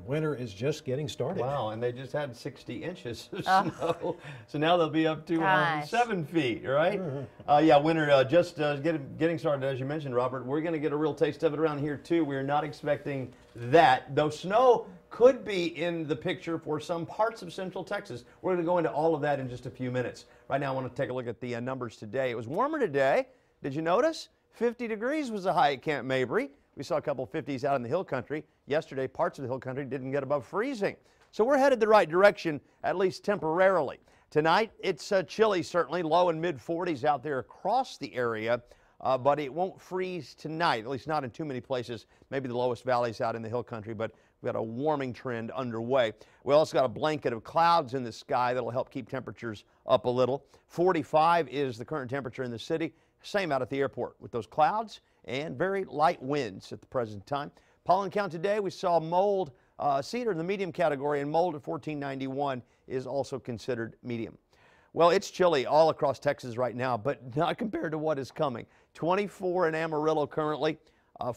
Winter is just getting started. Wow, and they just had 60 inches of Oh. snow, so now they'll be up to Gosh. 7 feet, right? Yeah, winter just getting started, as you mentioned, Robert. We're going to get a real taste of it around here, too. We're not expecting that, though snow could be in the picture for some parts of central Texas. We're going to go into all of that in just a few minutes. Right now, I want to take a look at the numbers today. It was warmer today. Did you notice? 50 degrees was the high at Camp Mabry. We saw a couple 50s out in the hill country. Yesterday, parts of the hill country didn't get above freezing. So we're headed the right direction, at least temporarily. Tonight, it's chilly, certainly, low and mid 40s out there across the area, but it won't freeze tonight, at least not in too many places. Maybe the lowest valleys out in the hill country, but we've got a warming trend underway. We also got a blanket of clouds in the sky that'll help keep temperatures up a little. 45 is the current temperature in the city. Same out at the airport with those clouds and very light winds at the present time. Pollen count today, we saw mold, cedar in the medium category, and mold at 1491 is also considered medium. Well, it's chilly all across Texas right now, but not compared to what is coming. 24 in Amarillo currently,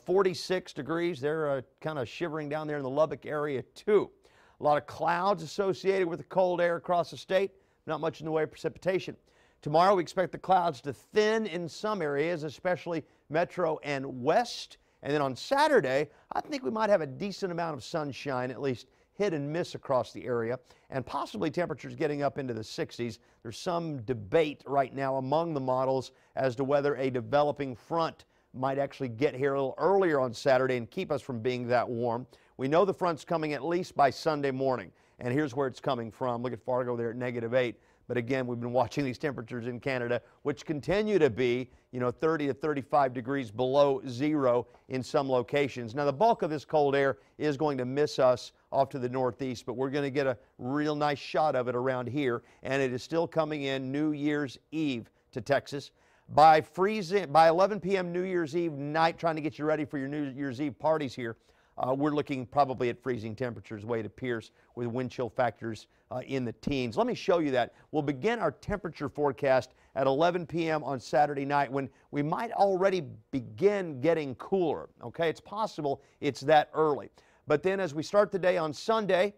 46 degrees. They're kind of shivering down there in the Lubbock area too. A lot of clouds associated with the cold air across the state, not much in the way of precipitation. Tomorrow, we expect the clouds to thin in some areas, especially metro and west. And then on Saturday, I think we might have a decent amount of sunshine, at least hit and miss across the area, and possibly temperatures getting up into the 60s. There's some debate right now among the models as to whether a developing front might actually get here a little earlier on Saturday and keep us from being that warm. We know the front's coming at least by Sunday morning, and here's where it's coming from. Look at Fargo there at -8. But again, we've been watching these temperatures in Canada, which continue to be, 30 to 35 degrees below zero in some locations. Now, the bulk of this cold air is going to miss us off to the northeast, but we're going to get a real nice shot of it around here, and it is still coming in New Year's Eve to Texas. By 11 p.m. New Year's Eve night, trying to get you ready for your New Year's Eve parties here, we're looking probably at freezing temperatures, the way it appears, with wind chill factors in the teens. Let me show you that. We'll begin our temperature forecast at 11 p.m. on Saturday night, when we might already begin getting cooler. Okay, it's possible it's that early. But then as we start the day on Sunday,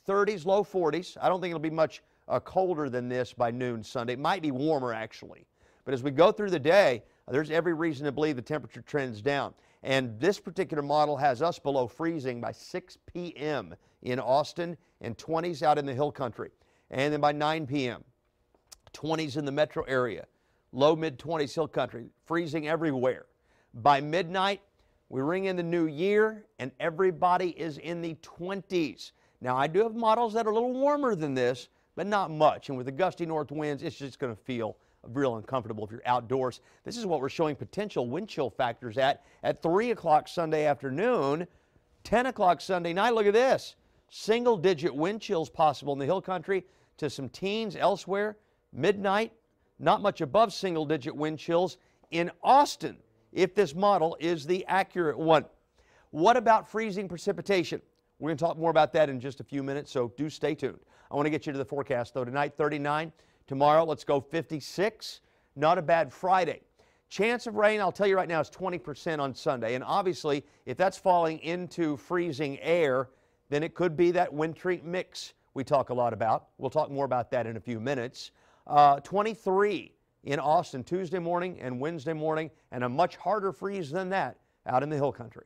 30s, low 40s. I don't think it'll be much colder than this by noon Sunday. It might be warmer, actually. But as we go through the day, there's every reason to believe the temperature trends down. And this particular model has us below freezing by 6 p.m. in Austin and 20s out in the hill country. And then by 9 p.m., 20s in the metro area, low mid-20s hill country, freezing everywhere. By midnight, we ring in the new year and everybody is in the 20s. Now, I do have models that are a little warmer than this, but not much. And with the gusty north winds, it's just going to feel real uncomfortable if you're outdoors. This is what we're showing potential wind chill factors at 3 o'clock Sunday afternoon, 10 o'clock Sunday night. Look at this. Single-digit wind chills possible in the hill country to some teens elsewhere. Midnight, not much above single-digit wind chills in Austin, if this model is the accurate one. What about freezing precipitation? We're going to talk more about that in just a few minutes, so do stay tuned. I want to get you to the forecast, though. Tonight, 39. Tomorrow, let's go 56. Not a bad Friday. Chance of rain, I'll tell you right now, is 20% on Sunday. And obviously, if that's falling into freezing air, then it could be that wintry mix we talk a lot about. We'll talk more about that in a few minutes. 23 in Austin Tuesday morning and Wednesday morning, and a much harder freeze than that out in the hill country.